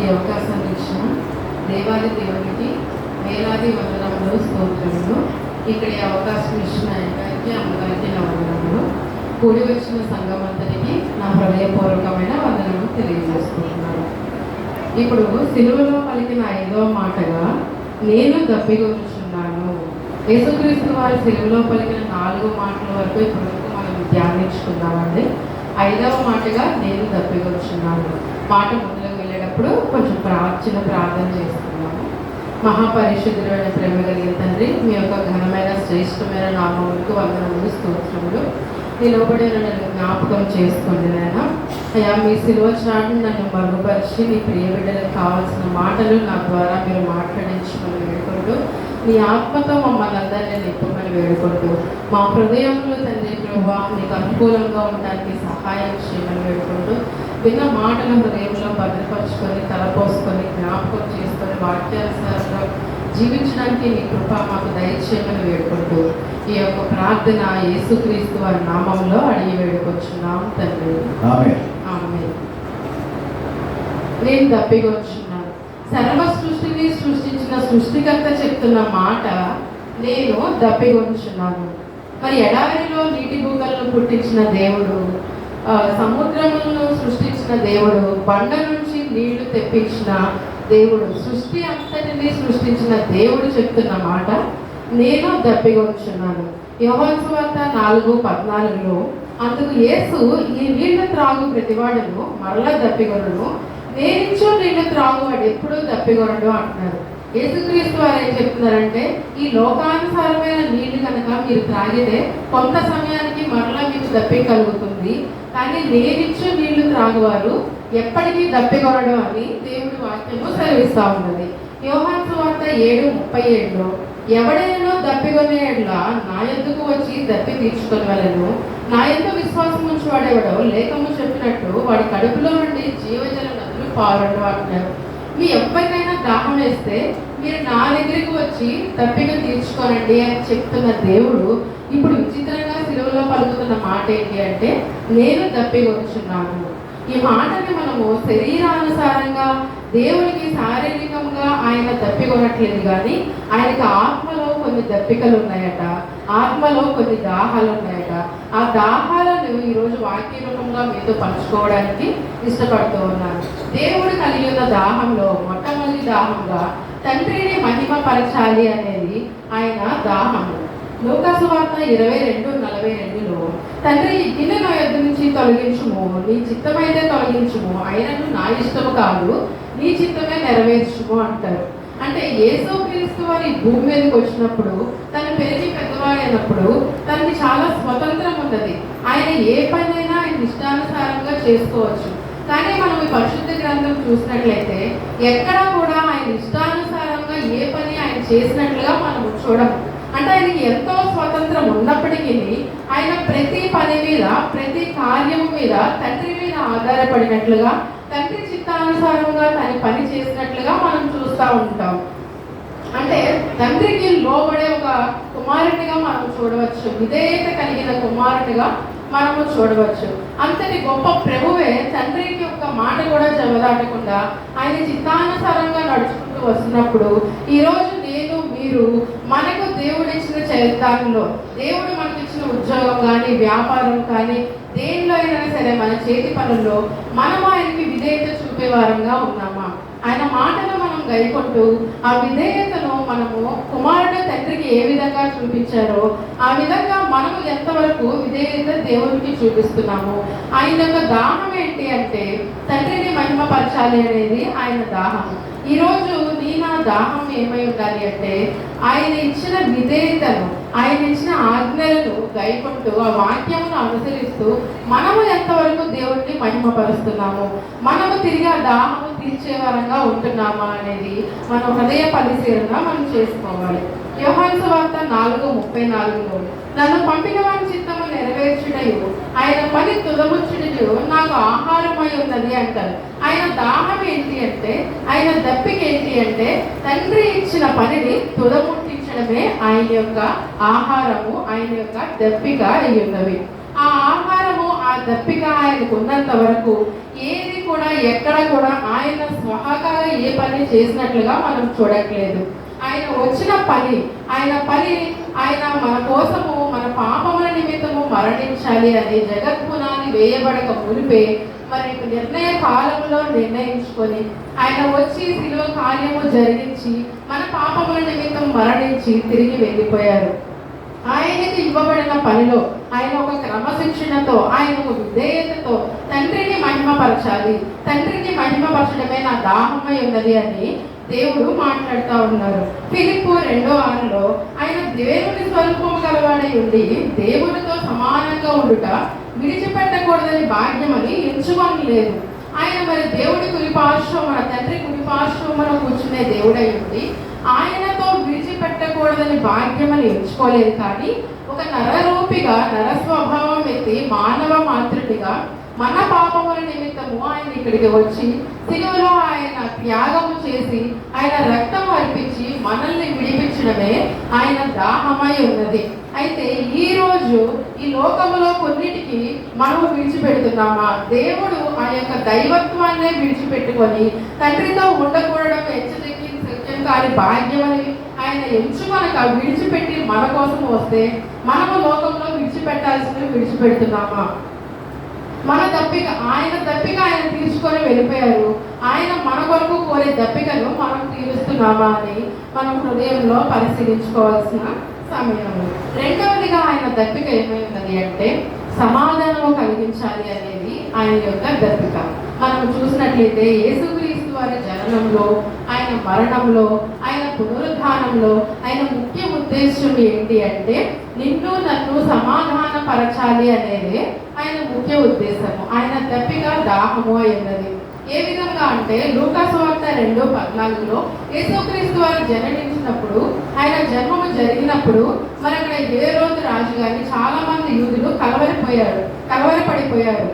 ఈ అవకాశాన్ని ఇచ్చిన దేవాది దేవునికి వేలాది వందనములు, స్తోత్రములు. ఇక్కడ ఈ అవకాశం ఇచ్చిన అయ్యగారికి, అమ్మగారికి నా వందనములు. కూడి వచ్చిన సంఘం అంతటికి నా హృదయపూర్వకమైన వందనములు తెలియజేసుకుంటున్నాను. ఇప్పుడు సిలువలో పలికిన 5వ మాటగా నేను దప్పిగొనుచున్నాను. యేసుక్రీస్తు వారి సిలువలో పలికిన 4 మాటల వరకు ఇప్పుడు మనం ధ్యానించుకుందామండి. 5వ మాటగా నేను దప్పిగొనుచున్నాను. మాట ముందుకు వెళ్ళేటప్పుడు కొంచెం ప్రార్థన చేసుకున్నాము. మహాపరిశుద్ధుడైన ప్రేమ కలిగిన తండ్రి, మీ యొక్క ఘనమైన శ్రేష్టమైన నామములకు వందనములు, స్తోత్రములు. నిలబడి నన్ను జ్ఞాపకం చేసుకోండి నాయన. అయ్యా, మీ సిలువ చాటును నన్ను మరుగుపరిచి నీ ప్రియ బిడ్డలకు కావాల్సిన మాటలు నా ద్వారా మీరు మాట్లాడించమని వేడుకుంటూ, నీ ఆత్మతో మమ్మల్ని అందరినీ నింపమని వేడుకుంటూ, మా హృదయంలో తండ్రి ప్రభువా నీకు అనుకూలంగా ఉండడానికి సహాయం చేయమని వేడుకుంటూ, విన్న మాటలు హృదయంలో భద్రపరుచుకొని తలపోసుకొని జ్ఞాపకం చేసుకొని వాక్యానుసారంగా జీవించడానికి నీ కృప మాకు దయచేయమని వేడుకుంటూ, ఈ యొక్క ప్రార్థన యేసుక్రీస్తు వారి నామంలో అడిగి వేడుకొచ్చున్నాం తండ్రి. ఆమేన్. నేను దప్పిగొచ్చున్నాను. సర్వ సృష్టిని సృష్టించిన సృష్టికర్త చెప్తున్న మాట, నేను దప్పిగొచ్చున్నాను. మరి ఎడారిలో నీటి బూకలను పుట్టించిన దేవుడు, సముద్రములను సృష్టించిన దేవుడు, బండ నుంచి నీళ్లు తెప్పించిన దేవుడు, సృష్టి అంతటిని సృష్టించిన దేవుడు చెప్తున్న మాట, నేను దప్పిగొచ్చున్నాను. యోహాను సువార్త 4:14 అందుకు యేసు, ఈ నీళ్లు త్రాగు ప్రతివాడును మరలా దప్పిగొనను, నేనిచ్చు నీళ్లు త్రాగువాడు ఎప్పుడూ దప్పిగొనడు అంటున్నారు. యేసుక్రీస్తు వారు ఏం చెప్తున్నారంటే, ఈ లోకానుసారమైన నీళ్లు కనుక మీరు త్రాగితే కొంత సమయానికి మరలా మీకు దప్పిక కలుగుతుంది, కానీ నేనిచ్చు నీళ్లు త్రాగువారు ఎప్పటికీ దప్పిగొనడు అని దేవుడి వాక్యము సెలవిస్తూ ఉన్నది. యోహాను సువార్త 7:37 ఎవడైనా దప్పిగొనేలా నా యొద్దకు వచ్చి దప్పి తీర్చుకొనవలెను, నా యందు విశ్వాసం ఉంచువాడెవడో లేఖము చెప్పినట్టు వాడి కడుపులో నుండి జీవజల నదులు పారును అంటారు. మీ ఎవరికైనా దాహం వేస్తే మీరు నా దగ్గరికి వచ్చి దప్పిక తీర్చుకోనండి అని చెప్తున్న దేవుడు ఇప్పుడు విచిత్రంగా సిలువలో పలుకుతున్న మాట ఏంటి అంటే, నేను దప్పిగొచ్చున్నాను. ఈ మాటని మనము శరీరానుసారంగా దేవునికి శారీరకంగా ఆయన దప్పికొనట్లేదు, కానీ ఆయనకి ఆత్మలో కొన్ని దప్పికలు ఉన్నాయట, ఆత్మలో కొన్ని దాహాలు ఉన్నాయట. ఆ దాహాలను ఈరోజు వాక్య రూపంగా మీతో పంచుకోవడానికి ఇష్టపడుతూ ఉన్నాను. దేవుడు కలిగి ఉన్న దాహంలో మొట్టమొదటి దాహంగా తండ్రిని మహిమపరచాలి అనేది ఆయన దాహము. లూకాసు వార్త 22:42 తండ్రి, ఈ గిన్నె నా యొద్ద నుంచి తొలగించుము, నీ చిత్తమైతే తొలగించుము, అయినను నా ఇష్టము కాదు, నీ చిత్తమే నెరవేర్చుము అంటారు. అంటే యేసుక్రీస్తు వారి భూమి మీదకి వచ్చినప్పుడు, తను పెరిగి పెద్దవాడైనప్పుడు తనకి చాలా స్వతంత్రం ఉన్నది. ఆయన ఏ పనైనా ఆయన ఇష్టానుసారంగా చేసుకోవచ్చు. కానీ మనం ఈ పరిశుద్ధ గ్రంథం చూసినట్లయితే ఎక్కడా కూడా ఆయన ఇష్టానుసారంగా ఏ పని ఆయన చేసినట్లుగా మనం చూడము. అంటే ఆయనకి ఎంతో స్వతంత్రం ఉన్నప్పటికీ ఆయన ప్రతి పని మీద, ప్రతి కార్యము మీద తండ్రి మీద ఆధారపడినట్లుగా, తండ్రి చిత్తానుసారంగా తన పని చేసినట్లుగా మనం చూస్తూ ఉంటాం. అంటే తండ్రికి లోబడే ఒక కుమారునిగా మనం చూడవచ్చు, విధేయత కలిగిన కుమారునిగా మనము చూడవచ్చు. అంతటి గొప్ప ప్రభువే తండ్రికి ఒక మాట కూడా జవదాటకుండా ఆయన చిత్తానుసారంగా నడుచుకుంటూ వస్తున్నప్పుడు, ఈరోజు నేను మీరు మనకు దేవుడు ఇచ్చిన చేతాల్లో, దేవుడు మనకి ఇచ్చిన ఉద్యోగం కానీ, వ్యాపారం కానీ, దేనిలో అయినా సరే మన చేతి పనుల్లో మనము ఆయనకి విధేయత చూపే వారంగా ఉన్నామా? ఆయన మాటను మనం గైకొంటూ ఆ విధేయతను మనము కుమారుడు తండ్రికి ఏ విధంగా చూపించారో ఆ విధంగా మనము ఎంతవరకు విధేయత దేవునికి చూపిస్తున్నాము? ఆయన యొక్క దాహం ఏంటి అంటే తండ్రిని మహిమపరచాలి అనేది ఆయన దాహం. ఈరోజు నా దాహం ఏమై ఉండాలి అంటే ఆయన ఇచ్చిన విధేయతను, ఆయన ఇచ్చిన ఆజ్ఞలను గైకొంటూ ఆ వాక్యమును అనుసరిస్తూ మనము ఎంతవరకు దేవుడిని మహిమపరుస్తున్నాము, మనము తిరిగి ఆ దాహము తీర్చే వరంగా ఉంటున్నామా అనేది మనం హృదయ పరిశీలన మనం చేసుకోవాలి. యోహాను సువార్త 4:34 నన్ను పంపిన వారి చిత్తము నెరవేర్చుటయు ఆయన పని తుదముచ్చుటయు నాకు ఆహారమై ఉన్నది అంటారు. ఆయన దాహం ఏంటి అంటే, ఆయన దప్పిక ఏంటి అంటే తండ్రి ఇచ్చిన పనిని తుదముట్టించడమే ఆయన యొక్క ఆహారము, ఆయన యొక్క దప్పిక అయి ఉన్నవి. ఆ ఆహారము, ఆ దప్పిక ఆయనకు ఉన్నంత వరకు ఏది కూడా ఎక్కడ కూడా ఆయన స్వహగా ఏ పని చేసినట్లుగా మనం చూడట్లేదు. ఆయన వచ్చిన పని ఆయన మన కోసము మన పాపముల నిమిత్తము మరణించాలి అని జగత్పునాది వేయబడక మునిపే మరి నిర్ణయ కాలంలో నిర్ణయించుకొని ఆయన వచ్చి శిలువ కార్యము జరిగించి మన పాపముల నిమిత్తం మరణించి తిరిగి వెళ్ళిపోయారు. ఆయనకి ఇవ్వబడిన పనిలో ఆయన ఒక క్రమశిక్షణతో, ఆయన ఒక విధేయతతో తండ్రిని మహిమపరచాలి, తండ్రిని మహిమపరచడమే నా దాహమై ఉన్నది అని దేవుడు మాట్లాడుతూ ఉన్నారు. ఫిలిప్పు 2:6 ఆయన దేవుని స్వరూపము గలవాడై ఉండి దేవునితో సమానంగా ఉండుట విడిచిపెట్టకూడదని భాగ్యమని ఎంచుకొని లేదు. ఆయన మరి దేవుడి కుడిపార్శ్వం, మన తండ్రి కుడిపార్శ్వమున కూర్చునే దేవుడై ఉండి ఆయనతో విడిచిపెట్టకూడదని భాగ్యమని ఎంచుకోలేదు. కానీ ఒక నరరూపిగా, నరస్వభావం ఎత్తి మానవ మాతృడిగా మన పాపముల నిమిత్తము ఆయన ఇక్కడికి వచ్చి శిలువలో ఆయన త్యాగము చేసి ఆయన రక్తం అర్పించి మనల్ని విడిపించడమే ఆయన దాహమై ఉన్నది. అయితే ఈ రోజు ఈ లోకములో కొన్నిటికి మనము విడిచిపెడుతున్నామా? దేవుడు ఆ యొక్క దైవత్వాన్నే విడిచిపెట్టుకొని తండ్రితో ఉండకూడడం హెచ్చరిక సత్యం కాని భాగ్యమని ఆయన ఎంచుకొనక విడిచిపెట్టి మన కోసం వస్తే మనము లోకంలో విడిచిపెట్టాల్సినవి విడిచిపెడుతున్నామా? మన దప్పిక ఆయన తీర్చుకొని వెళ్ళిపోయారు. ఆయన మన కొరకు కోరే దప్పికను మనం తీరుస్తున్నామా అని మనం హృదయంలో పరిశీలించుకోవాల్సిన సమయం. రెండవదిగా ఆయన దప్పిక ఏమైనది అంటే సమాధానము కలిగించాలి అనేది ఆయన యొక్క దప్పిక. మనం చూసినట్లయితే యేసుక్రీస్తు వారి జననంలో, ఆయన మరణంలో, ఆయన పునరుద్ధానంలో ఆయన ముఖ్య ఉద్దేశం ఏంటి అంటే నిన్ను నన్ను సమాధాన పరచాలి అనేది ఆయన ముఖ్య ఉద్దేశము. ఆయన దప్పిక దాహము అయినది. ఏ విధంగా అంటే లూకా సువార్త 2:14 యేసుక్రీస్తు వారు జన్మించినప్పుడు, ఆయన జన్మము జరిగినప్పుడు మరి అక్కడ హేరోదు రాజు గారిని చాలా మంది యూదులు కలవరపడిపోయారు.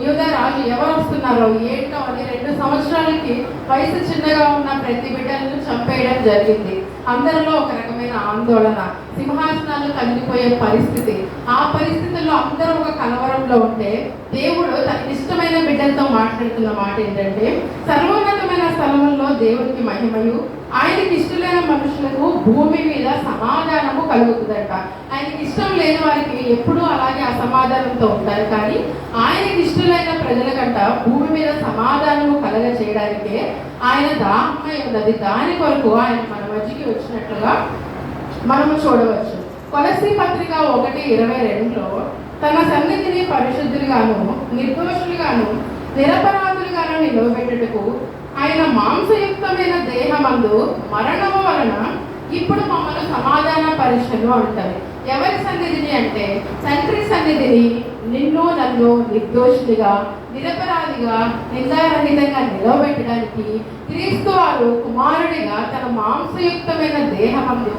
యూదా రాజు ఎవరు వస్తున్నారో ఏంటో అని 2 సంవత్సరాలకి వయసు చిన్నగా ఉన్న ప్రతి బిడ్డలను చంపేయడం జరిగింది. అందరిలో ఒక రకమైన ఆందోళన, సింహాసనాలు కదిలిపోయే పరిస్థితి. ఆ పరిస్థితుల్లో అందరూ ఒక కలవరంలో ఉంటే దేవుడు తనకి ఇష్టమైన బిడ్డలతో మాట్లాడుతున్న మాట ఏంటంటే సర్వోన్నతమైన స్థలంలో దేవుడికి మహిమయు, ఆయనకి ఇష్టమైన మనుషులకు భూమి మీద సమాధానము కలుగుతుందంట. ఆయనకి ఇష్టం లేని వారికి ఎప్పుడూ అలాగే అసమాధానంతో ఉంటారు. కానీ ఆయనకి ఇష్టమైన ప్రజల కంట భూమి మీద సమాధానము కలగ చేయడానికే ఆయన దాహమై ఉన్నది. దాని కొరకు ఆయన మన మధ్యకి వచ్చినట్లుగా మనము చూడవచ్చు. కొలస్సీ పత్రిక 1:22 తన సన్నిధిని పరిశుద్ధులుగాను నిర్దోషులుగాను నిరపరాధులుగాను నిలవబెట్టుటకు ఆయన మాంసయుక్తమైన దేహమందు మరణము వలన ఇప్పుడు మమ్మల్ని సమాధాన పరీక్షను అంటారు. ఎవరి సన్నిధిని అంటే తండ్రి సన్నిధిని నిన్ను నన్ను నిర్దోషులుగా, నిరపరాధిగా, నిందారహితంగా నిలవబెట్టడానికి క్రీస్తు వారు కుమారుడిగా తన మాంసయుక్తమైన దేహమందు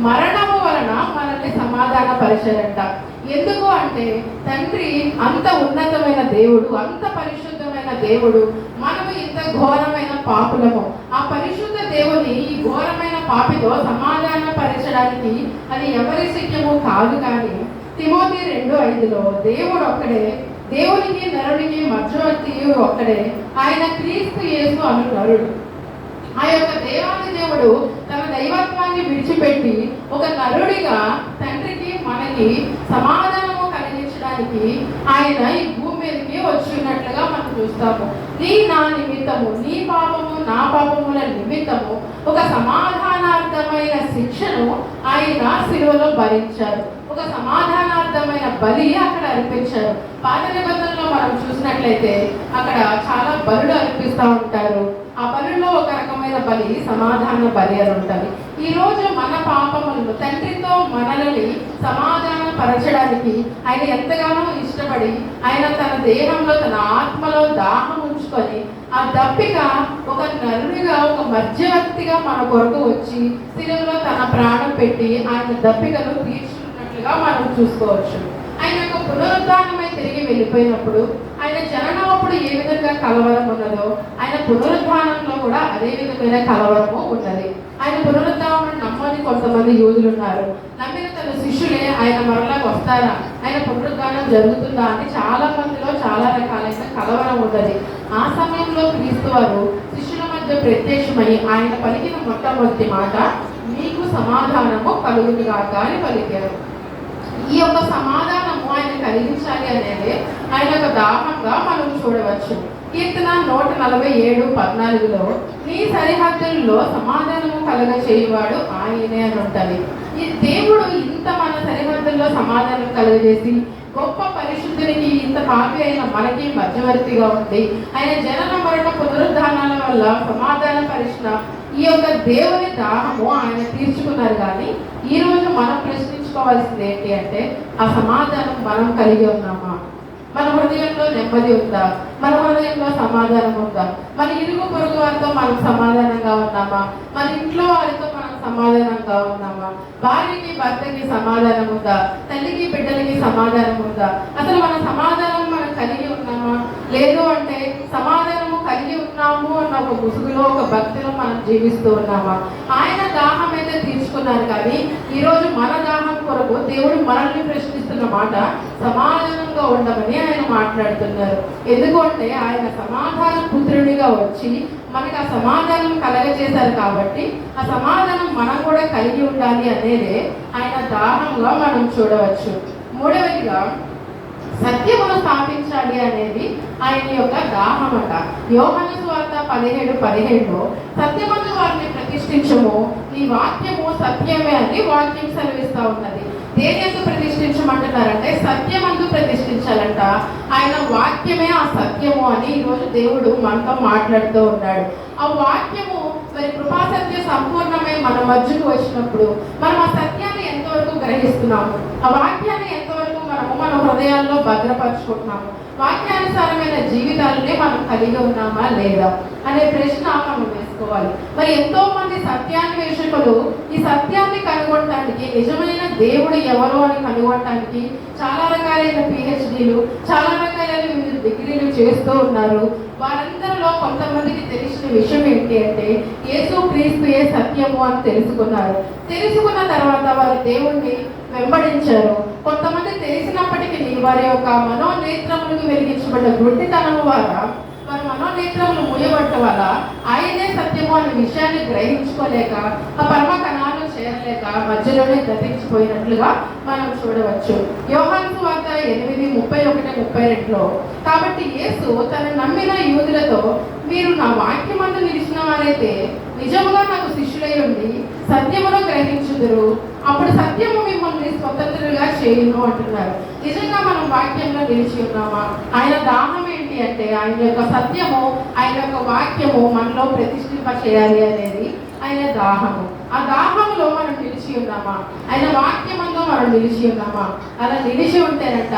మరణము వలన మనల్ని సమాధాన పరిచారంట. ఎందుకు అంటే తండ్రి అంత ఉన్నతమైన దేవుడు, అంత పరిశుద్ధమైన దేవుడు, మనము ఇంత ఘోరమైన పాపులము. ఆ పరిశుద్ధ దేవుని ఈ ఘోరమైన పాపితో సమాధాన పరచడానికి అది ఎవరి శక్యము కాదు. కానీ తిమోతి 2:5 దేవుడు ఒక్కడే, దేవునికి నరుడికి మధ్యవర్తి ఒక్కడే, ఆయన క్రీస్తు యేసు అను నరుడు. ఆ యొక్క దేవాది దేవుడు తన దైవత్వాన్ని విడిచిపెట్టి ఒక నరుడిగా తండ్రికి మనకి సమాధానము కలిగించడానికి ఆయన ఈ భూమి మీదకి వచ్చినట్లుగా మనం చూస్తాము. నా నిమిత్తము, నీ పాపము నా పాపముల నిమిత్తము ఒక సమాధానార్థమైన శిక్షను ఆయన శిలువలో భరించారు. ఒక సమాధానార్థమైన బలి అక్కడ అర్పించారు. పాత నిబంధనలో మనం చూసినట్లయితే అక్కడ చాలా బలులు అర్పిస్తూ ఉంటారు. ఆ బలులో ఒక రకమైన బలి సమాధాన బలి అని ఉంటుంది. ఈ రోజు మన పాపములను తండ్రితో మనల్ని సమాధాన పరచడానికి ఆయన ఎంతగానో ఇష్టపడి ఆయన తన దేహంలో తన ఆత్మలో దాహం ఉంచుకొని ఆ దప్పిక ఒక నరుడిగా, ఒక మధ్యవర్తిగా మన కొరకు వచ్చి శిలువలో తన ప్రాణం పెట్టి ఆయన దప్పికను తీర్చుకున్నట్లుగా మనం చూసుకోవచ్చు. ఆయన యొక్క పునరుద్ధానమై తిరిగి వెళ్ళిపోయినప్పుడు ఆయన జననం అప్పుడు ఏ విధంగా కలవరం ఉన్నదో ఆయన పునరుద్ధానంలో కూడా అదే విధమైన కలవరము ఉన్నది. ఆయన పునరుద్ధానం నమ్మని కొంతమంది యూదులు ఉన్నారు. నమ్మిన తన శిష్యులే ఆయన మరలాగా వస్తారా, ఆయన పునరుద్ధానం జరుగుతుందా అని చాలా మందిలో చాలా రకాలైన కలవరం ఉన్నది. ఆ సమయంలో క్రీస్తు వారు శిష్యుల మధ్య మధ్య ప్రత్యక్షమై ఆయన పలికిన మొట్టమొదటి మాట, మీకు సమాధానము కలుగునుగాక అని పలికారు. ఈ యొక్క సమాధానము ఆయన కలిగించాలి అనేది ఆయన యొక్క దాహంగా మనం చూడవచ్చు. కీర్తన 147:14 నీ సరిహద్దుల్లో సమాధానము కలగ చేయువాడు ఆయనే అని ఉంటుంది. ఈ దేవుడు ఇంత మన సరిహద్దుల్లో సమాధానం కలుగజేసి గొప్ప పరిశుద్ధునికి ఇంత పాపి అయిన మనకి మధ్యవర్తిగా ఉంది. ఆయన జనన మరణ పునరుద్ధానాల వల్ల సమాధాన పరిచిన ఈ యొక్క దేవుని దాహము ఆయన తీర్చుకున్నారు. కానీ ఈరోజు మనం ప్రశ్నించుకోవాల్సింది ఏంటి అంటే, ఆ సమాధానం మనం కలిగి ఉన్నామా? మన హృదయంలో నెమ్మది ఉందా? మన హృదయంలో సమాధానం ఉందా? మన ఇరుగు పొరుగు వారితో మనం సమాధానంగా ఉన్నామా? మన ఇంట్లో వారితో మనం సమాధానంగా ఉన్నామా? భార్యకి భర్తకి సమాధానం ఉందా? తల్లికి బిడ్డలకి సమాధానం ఉందా? అసలు మన సమాధానం మనం కలిగి ఉన్నామా? లేదు అంటే సమాధానము కలిగి ఉన్నాము అన్న ఒక ముసుగులో, ఒక భక్తిలో మనం జీవిస్తూ ఉన్నామా? ఆయన దాహం అయితే తీర్చుకున్నారు. కానీ ఈరోజు మన దాహం కొరకు దేవుడు మనల్ని ప్రశ్నిస్తున్న మాట, సమాధానంగా ఉండమని ఆయన మాట్లాడుతున్నారు. ఎందుకంటే ఆయన సమాధాన పుత్రుడిగా వచ్చి మనకి ఆ సమాధానం కలగజేశారు. కాబట్టి ఆ సమాధానం మనం కూడా కలిగి ఉండాలి అనేదే ఆయన దాహంగా మనం చూడవచ్చు. మూడవదిగా సత్యమును స్థాపించాలి అనేది ఆయన యొక్క దాహం అంట. యోహాను సువార్త 17:17 సత్యమందు వారిని ప్రతిష్ఠించము, నీ వాక్యము సత్యమే అని వాక్యం సెలవిస్తూ ఉన్నది. దేనితో ప్రతిష్ఠించమంటున్నారంటే సత్యమందు ప్రతిష్ఠించాలంట. ఆయన వాక్యమే ఆ సత్యము అని ఈరోజు దేవుడు మనతో మాట్లాడుతూ ఉన్నాడు. ఆ వాక్యము మరి కృపాసత్య సంపూర్ణమై మన మధ్యకు వచ్చినప్పుడు మనం ఆ సత్యాన్ని ఎంతవరకు గ్రహిస్తున్నాము? ఆ వాక్యాన్ని ఎంతవరకు మనము మన హృదయాల్లో భద్రపరుచుకుంటున్నాము? వాక్యానుసారమైన జీవితాలనే మనం కలిగి ఉన్నామా లేదా అనే ప్రశ్న మనం వేసుకోవాలి. మరి ఎంతో మంది సత్యాన్వేషకులు ఈ సత్యాన్ని కనుగొనడానికి, నిజమైన దేవుడు ఎవరు అని కనుగొనడానికి చాలా రకాలైన పిహెచ్డీలు, చాలా రకాలైన వివిధ డిగ్రీలు చేస్తూ ఉన్నారు. వారందరిలో కొంతమందికి తెలిసిన విషయం ఏంటి అంటే, యేసు క్రీస్తుయే సత్యము అని తెలుసుకున్నారు. తెలుసుకున్న తర్వాత వారు దేవుణ్ణి వెంబడించారు. కొంతమంది తెలిసినప్పటికీ వారి యొక్క మనోనేత్రములకు వెలిగించబడ్డ గుడ్డితనం ద్వారా, వారి మనోనేత్రములు మూయబడటం వల్ల ఆయనే సత్యము అనే విషయాన్ని గ్రహించుకోలేక, ఆ పరమ కణాలు చేరలేక మధ్యలోనే గతించిపోయినట్లుగా మనం చూడవచ్చు. యోహాను సువార్త 8:31-32 కాబట్టి యేసు తను నమ్మిన యూదులతో, మీరు నా వాక్యమందు నిలిచిన వారైతే నిజముగా నాకు శిష్యులై ఉండి సత్యమును గ్రహించుదురు, అప్పుడు సత్యము మిమ్మల్ని స్వతంత్రులుగా చేయును అంటున్నారు. నిజంగా మనం వాక్యంలో నిలిచి ఉన్నామా? ఆయన దాహం ఏంటి అంటే, ఆయన యొక్క సత్యము, ఆయన యొక్క వాక్యము మనలో ప్రతిష్ఠింప చేయాలి అనేది ఆయన దాహము. ఆ దాహంలో మనం నిలిచి ఉన్నామా? ఆయన వాక్యమంలో మనం నిలిచి ఉన్నామా? అలా నిలిచి ఉంటేనంట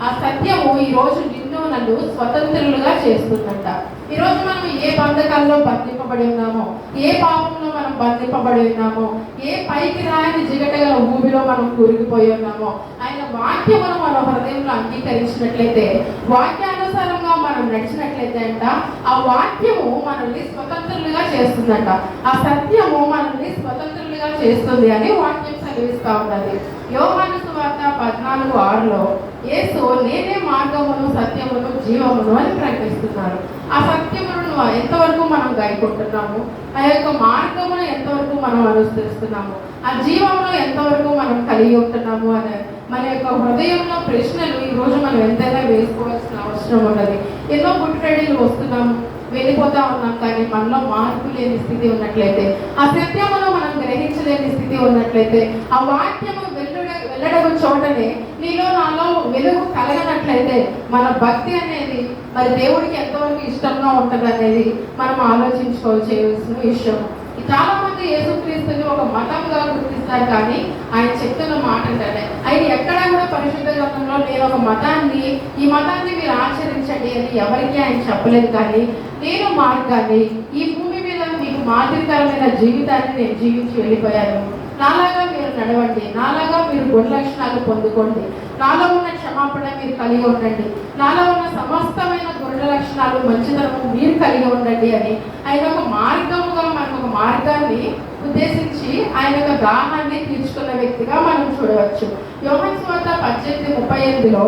ఆ సత్యము ఈరోజు నిన్ను నన్ను స్వతంత్రులుగా చేస్తుందంట. ఈరోజు మనం ఏ బంధకాల్లో బంధింపబడి ఉన్నామో, ఏ పాపంలో మనం బంధింపబడి ఉన్నామో, ఏ పైకి రాయని జిగటగల ఊబిలో మనం కూరుకుపోయి ఉన్నామో, ఆయన వాక్యమును మన హృదయంలో అంగీకరించినట్లయితే, వాక్యానుసారంగా మనం నడిచినట్లయితే అంట ఆ వాక్యము మనల్ని స్వతంత్రులుగా చేస్తుందంట. ఆ సత్యము మనల్ని స్వతంత్రులుగా చేస్తుంది అని వాక్యం సెలవిస్తూ ఉన్నది. యోహాను సువార్త 14:6 యేసు నేనే మార్గమును సత్యమును జీవమును అని ప్రకటిస్తున్నారు. ఆ సత్యమును ఎంతవరకు మనం గైకొంటున్నాము? ఆ యొక్క మార్గమును ఎంతవరకు మనం అనుసరిస్తున్నాము? ఆ జీవమును ఎంతవరకు మనం కలిగి ఉంటున్నాము అనే మన యొక్క హృదయంలో ప్రశ్నలు ఈరోజు మనం ఎంతైనా వేసుకోవాల్సిన అవసరం ఉన్నది. ఎన్నో పుట్టుకడీలు వస్తున్నాము, వెళ్ళిపోతా ఉన్నాం. కానీ మనలో మార్పు లేని స్థితి ఉన్నట్లయితే, ఆ సత్యమును మనం గ్రహించలేని స్థితి ఉన్నట్లయితే, ఆ వాక్యము వెళ్ళడము చోటనే నీలో నాలో వెలుగు కలగనట్లయితే, మన భక్తి అనేది మరి దేవుడికి ఎంతవరకు ఇష్టంగా ఉంటుంది అనేది మనం ఆలోచించుకోవాల్సిన విషయం. చాలా మంది యేసుక్రీస్తుని ఒక మతంగా గుర్తిస్తారు. కానీ ఆయన చెప్తున్న మాట అంటే, ఆయన ఎక్కడా కూడా పరిశుద్ధ గ్రంథంలో నేను ఒక మతాన్ని, ఈ మతాన్ని మీరు ఆచరించండి అని ఎవరికి ఆయన చెప్పలేదు. కానీ నేను మార్గాన్ని, ఈ భూమి మీద మీకు మాదిరికరమైన జీవితాన్ని నేను జీవించి వెళ్ళిపోయాను. నాలాగా మీరు నడవండి, నాలాగా మీరు గుణ లక్షణాలు పొందుకోండి, నాలో ఉన్న క్షమాపణ మీరు కలిగి ఉండండి, నాలో ఉన్న సమస్తమైన గుణ లక్షణాలు మంచితనము మీరు కలిగి ఉండండి అని ఆయన ఒక మార్గముగా, మనకు ఒక మార్గాన్ని ఉద్దేశించి ఆయన యొక్క దాహాన్ని తీర్చుకున్న వ్యక్తిగా మనం చూడవచ్చు. యోహాను సువార్త 18:38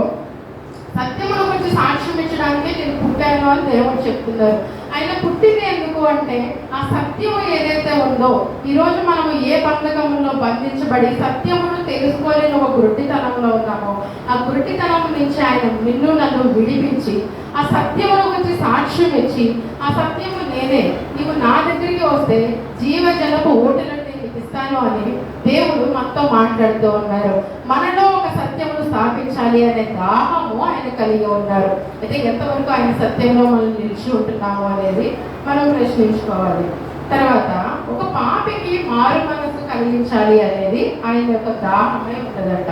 సత్యమును గురించి సాక్ష్యం ఇచ్చడానికి నేను పుట్టాను అని దేవుడు చెప్తున్నారు. ఆయన పుట్టింది ఎందుకు అంటే ఆ సత్యము ఏదైతే ఉందో, ఈరోజు మనము ఏ బంధకంలో బంధించబడి సత్యమును తెలుసుకోలేని ఒక గుడ్డితనంలో ఉన్నామో, ఆ గుడ్డితనం నుంచి ఆయన నిన్ను నన్ను విడిపించి ఆ సత్యమును గురించి సాక్ష్యం ఇచ్చి, ఆ సత్యము నేనే, నీవు నా దగ్గరికి వస్తే జీవజలపు ఊటలను నీకు ఇస్తాను అని దేవుడు మనతో మాట్లాడుతూ ఉన్నారు. మనలో ఒక సత్యమును స్థాపించాలి అనే దాహము ఆయన కలిగి ఉన్నారు. అయితే ఎంతవరకు ఆయన సత్యంలో మనం నిలిచి ఉంటున్నాము అనేది మనం ప్రశ్నించుకోవాలి. తర్వాత ఒక పాపికి మారు మనసు కలిగించాలి అనేది ఆయన యొక్క దాహమే ఉంటుందట.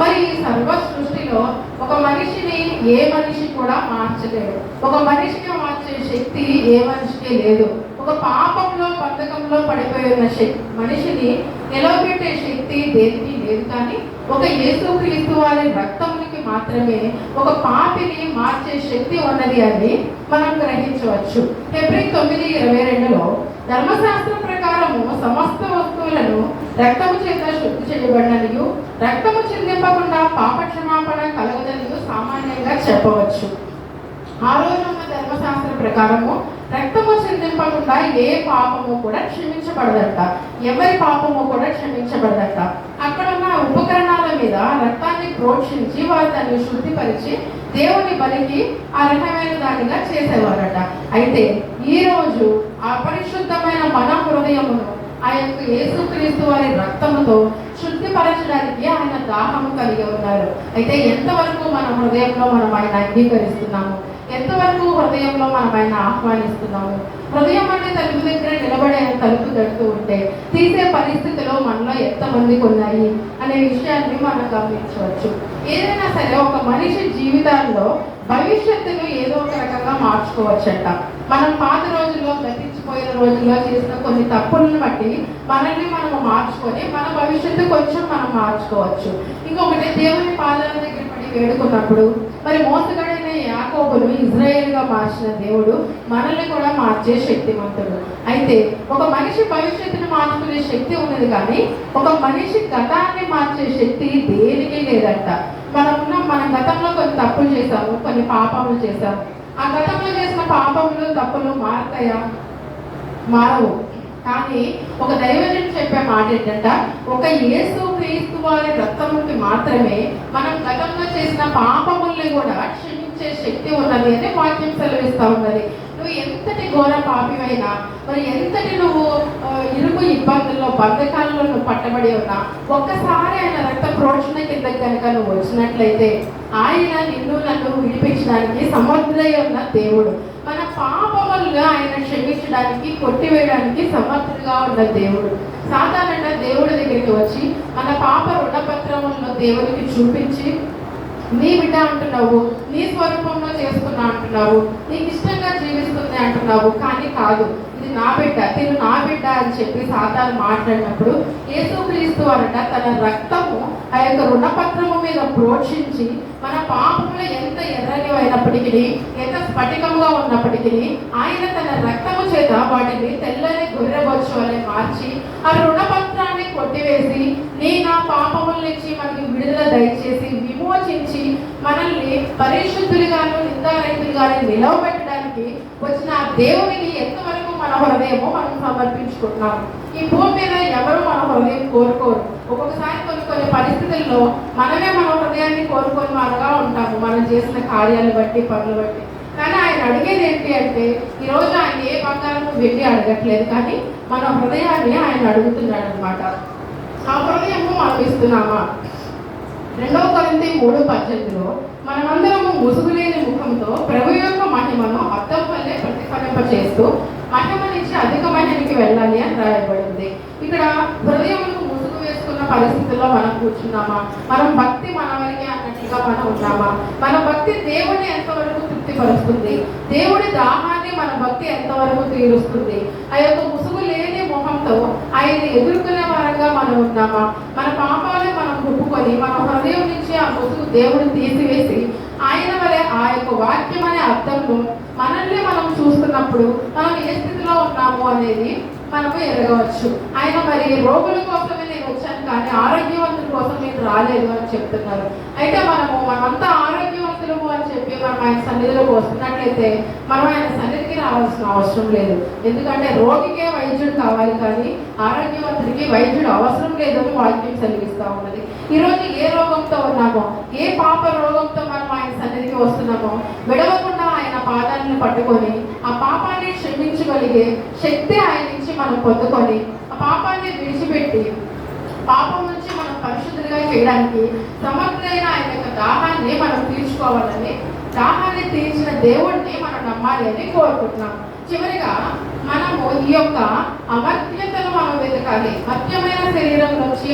మరి ఈ సర్వ సృష్టిలో ఒక మనిషిని ఏ మనిషి కూడా మార్చలేడు. ఒక మనిషిని మార్చే శక్తి ఏ మనిషికి లేదు. ఒక పాపంలో బంధకంలో పడిపోయిన మనిషిని నిలబెట్టే శక్తి దేనికి లేదు. కానీ ఒక యేసుక్రీస్తు వారి రక్తమునికి మాత్రమే ఒక పాపిని మార్చే శక్తి ఉన్నది అని మనం గ్రహించవచ్చు. ఫిబ్రవరి 9:22 ధర్మశాస్త్రం ప్రకారము సమస్త వస్తువులను రక్తము చేత శుద్ధి చేయబడిననియు రక్తము చిందింపకుండా పాప క్షమాపణ కలగదనియు సామాన్యంగా చెప్పవచ్చు. ఆ రోజున్న ధర్మశాస్త్ర ప్రకారము రక్తము చిందింపకుండా ఏ పాపము కూడా క్షమించబడదట. ఎవరి పాపము కూడా క్షమించబడదట. అక్కడ ఉన్న ఉపకరణాల మీద రక్తాన్ని ప్రోక్షించి వారు దాన్ని శుద్ధిపరిచి దేవుని బలికి అర్హమైన దానిగా చేసేవారట. అయితే ఈ రోజు అపరిశుద్ధమైన మన హృదయమును ఆ యొక్క యేసుక్రీస్తు వారి రక్తముతో శుద్ధిపరచడానికి ఆయన దాహము కలిగి ఉన్నారు. అయితే ఎంతవరకు మన హృదయంలో మనం ఆయన అంగీకరిస్తున్నాము, ఎంతవరకు హృదయంలో మనం ఆయన ఆహ్వానిస్తున్నాము. హృదయం అనే తలుపు దగ్గర నిలబడి ఆయన తలుపు తడుతూ ఉంటే తీసే పరిస్థితిలో మనలో ఎంతమందికి ఉన్నాయి అనే విషయాన్ని మనం గమనించవచ్చు. ఏదైనా సరే ఒక మనిషి జీవితాల్లో భవిష్యత్తును ఏదో ఒక రకంగా మార్చుకోవచ్చంట. మనం పాత రోజుల్లో గతించిపోయిన రోజుల్లో చేసిన కొన్ని తప్పులను బట్టి మనల్ని మనము మార్చుకొని మన భవిష్యత్తు కొంచెం మనం మార్చుకోవచ్చు. ఇంకొకటి దేవుని పాదాల దగ్గర పడి వేడుకున్నప్పుడు మరి మోసగాడైన యాకోబును ఇజ్రాయేల్గా మార్చిన దేవుడు మనల్ని కూడా మార్చే శక్తివంతుడు. అయితే ఒక మనిషి భవిష్యత్తును మార్చుకునే శక్తి ఉన్నది, కానీ ఒక మనిషి గతాన్ని మార్చే శక్తి దేనికి లేదంట. మనం గతంలో కొన్ని తప్పులు చేశాము, కొన్ని పాపములు చేశాము. ఆ గతంలో చేసిన పాపములు తప్పులు మారుతాయా? మారవు. కానీ ఒక దైవజనుడు చెప్పే మాట ఏంటంట, ఒక యేసుక్రీస్తు వారి రక్తముకి మాత్రమే మనం గతంలో చేసిన పాపముల్ని కూడా క్షమించే శక్తి ఉన్నది అని వాక్యం సెలవిస్తూ ఉన్నది. నువ్వు ఎంతటి ఘోర పాపివైనా, మరి ఎంతటి నువ్వు ఇరుకు ఇబ్బందుల్లో బంధకాలలో నువ్వు పట్టబడి ఉన్నా, ఒక్కసారి ఆయన రక్త ప్రోక్షణ కింద కనుక నువ్వు వచ్చినట్లయితే ఆయన నిన్ను నన్ను విడిపించడానికి సమర్థుడై ఉన్న దేవుడు. మన పాపములుగా ఆయన క్షమించడానికి, కొట్టివేయడానికి సమర్థుడుగా ఉన్న దేవుడు. సాధారణంగా దేవుడి దగ్గరికి వచ్చి మన పాప రుణపత్రములను దేవునికి చూపించి, నీ బిడ్డ అంటున్నావు, నీ స్వరూపంలో చేసుకున్నా అంటున్నావు, నీకు ఇష్టంగా జీవిస్తుంది అంటున్నావు, కానీ కాదు, ఇది నా బిడ్డ, తిను నా బిడ్డ అని చెప్పి సాతాను మాట్లాడినప్పుడు యేసుక్రీస్తు వారట తన రక్తము ఆ యొక్క రుణపత్రము మీద ప్రోక్షించి మన పాపములు ఎంత ఎర్రని అయినప్పటికీ, ఎంత స్ఫటికముగా ఉన్నప్పటికీ ఆయన తన రక్తము చేత వాటిని తెల్లని గొర్రెబొచ్చు వలె మార్చి ఆ రుణపత్రాన్ని కొట్టివేసి నా పాపముల నుంచి మనకి విడుదల దయచేసి విమోచించి మనల్ని పరిశుద్ధులుగాను నిందారహితులుగాను నిలవబెట్టడానికి వచ్చిన ఆ దేవునికి ఎంతవరకు మన హృదయమో మనం సమర్పించుకుంటున్నాము. ఈ భూమి మీద ఎవరు మన హృదయం కోరుకోరు. ఒక్కొక్కసారి కొన్ని పరిస్థితుల్లో మనమే మన హృదయాన్ని కోరుకొని మనగా ఉంటాము, మనం చేసిన కార్యాలు బట్టి, పనులు బట్టి. కానీ ఆయన అడిగేది ఏంటి అంటే, ఈరోజు ఆయన ఏ బంగారం వెళ్ళి అడగట్లేదు, కానీ మన హృదయాన్ని ఆయన అడుగుతున్నాడు అనమాట. ఆ హృదయము మనం ఇస్తున్నామా? 2 కొరింథీ 3:18 మనమందరము ముసుగులేని ముఖంతో ప్రభు యొక్క మహిమను అద్దం వల్లే ప్రతిఫలింపచేస్తూ మహిమనిచ్చి అధిక మహిమకి వెళ్ళాలి అని రాయబడింది. ఇక్కడ హృదయములకు ముసుగు వేసుకున్న పరిస్థితుల్లో మనం కూర్చున్నామా? మనం భక్తి మన వరకే అన్నట్టుగా మనం ఉన్నామా? మన భక్తి దేవుడిని ఎంతవరకు తృప్తిపరుస్తుంది? దేవుడి దాహాన్ని మన భక్తి ఎంతవరకు తీరుస్తుంది? ఆ యొక్క ముసుగు లేని మొహంతో ఆయన ఎదుర్కొనే వారంగా మనం ఉన్నామా? మన పాపాలను మనం ఒప్పుకొని మన హృదయం నుంచి ఆ ముసుగు దేవుడు తీసివేసి ఆయన వలె ఆ యొక్క వాక్యం అనే అర్థంలో మనల్ని మనం చూస్తున్నప్పుడు మనం ఏ స్థితిలో ఉన్నాము అనేది మనము ఎరగవచ్చు. ఆయన మరి రోగుల కోసమే నేను వచ్చాను కానీ ఆరోగ్యవంతుల కోసం నేను రాలేదు అని చెప్తున్నారు. అయితే మనమంతా ఆరోగ్యవంతులు వైద్యులము అని చెప్పి మనం ఆయన సన్నిధిలోకి వస్తున్నట్లయితే మనం ఆయన సన్నిధికి రావాల్సిన అవసరం లేదు. ఎందుకంటే రోగికే వైద్యుడు కావాలి, కానీ ఆరోగ్యవంతుడికి వైద్యుడు అవసరం లేదని వాక్యం సెలవిస్తూ ఉన్నది. ఈరోజు ఏ రోగంతో ఉన్నామో, ఏ పాప రోగంతో మనం ఆయన సన్నిధికి వస్తున్నామో, విడవకుండా ఆయన పాదాలను పట్టుకొని ఆ పాపాన్ని క్షమించగలిగే శక్తి ఆయన నుంచి మనం పొందుకొని ఆ పాపాన్ని విడిచిపెట్టి పాపం నుంచి మనం పరిశుద్ధులుగా చేయడానికి సమర్థులైన ఆయన యొక్క దాహాన్ని మనం తీర్చుకోవాలని, దాహాన్ని తీర్చిన దేవుడిని మనం నమ్మాలి అని కోరుకుంటున్నాం. చివరిగా మనము ఈ యొక్క అమర్త్యతను మనం వెతకాలి. మర్త్యమైన శరీరం నుంచి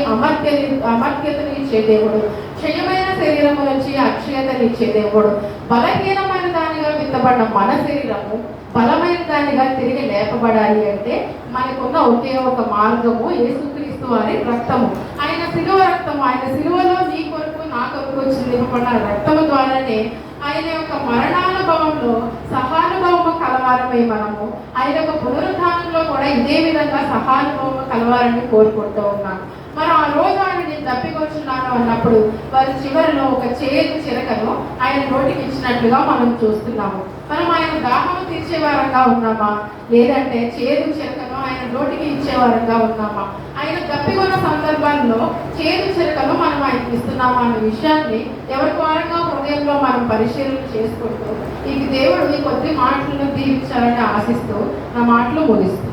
అమర్త్యతను ఇచ్చే దేవుడు, క్షయమైన శరీరం నుంచి అక్షయతను ఇచ్చే దేవుడు. బలహీనమైన దానిగా విత్తబడిన మన శరీరము బలమైన దానిగా తిరిగి లేపబడాలి అంటే మనకున్న ఒకే ఒక మార్గము యేసుక్రీస్తు వారి రక్తము. ఆయన శిలువ రక్తము, ఆయన శిలువలో నీ కొరకు నా కొరకు చెల్లింపబడిన రక్తము ద్వారానే ఆయన యొక్క మరణానుభవంలో సహానుభవము కలవారమై మనము ఆయన యొక్క పునరుద్ధానంలో కూడా ఇదే విధంగా సహానుభవము కలవారని కోరుకుంటూ ఉన్నాం. మరి ఆ రోజు ఆయన నేను తప్పికొచ్చున్నాను అన్నప్పుడు వారి చివరిలో ఒక చేదు చిరకను ఆయన నోటికి ఇచ్చినట్లుగా మనం చూస్తున్నాము. మనం ఆయన దాహం తీర్చేవారంగా ఉన్నామా, లేదంటే చేదు చిరకను ఆయన నోటికి ఇచ్చేవారంగా ఉన్నామా? ఆయన తప్పికొన్న సందర్భాల్లో చేదు చిరకను మనం ఆయనకి ఇస్తున్నామా అనే విషయాన్ని ఎవరి ద్వారంగా హృదయంలో మనం పరిశీలన చేసుకుంటూ ఈ దేవుడు ఈ కొద్ది మాటలను దీవించాలని ఆశిస్తూ నా మాటలు ముగిస్తాను.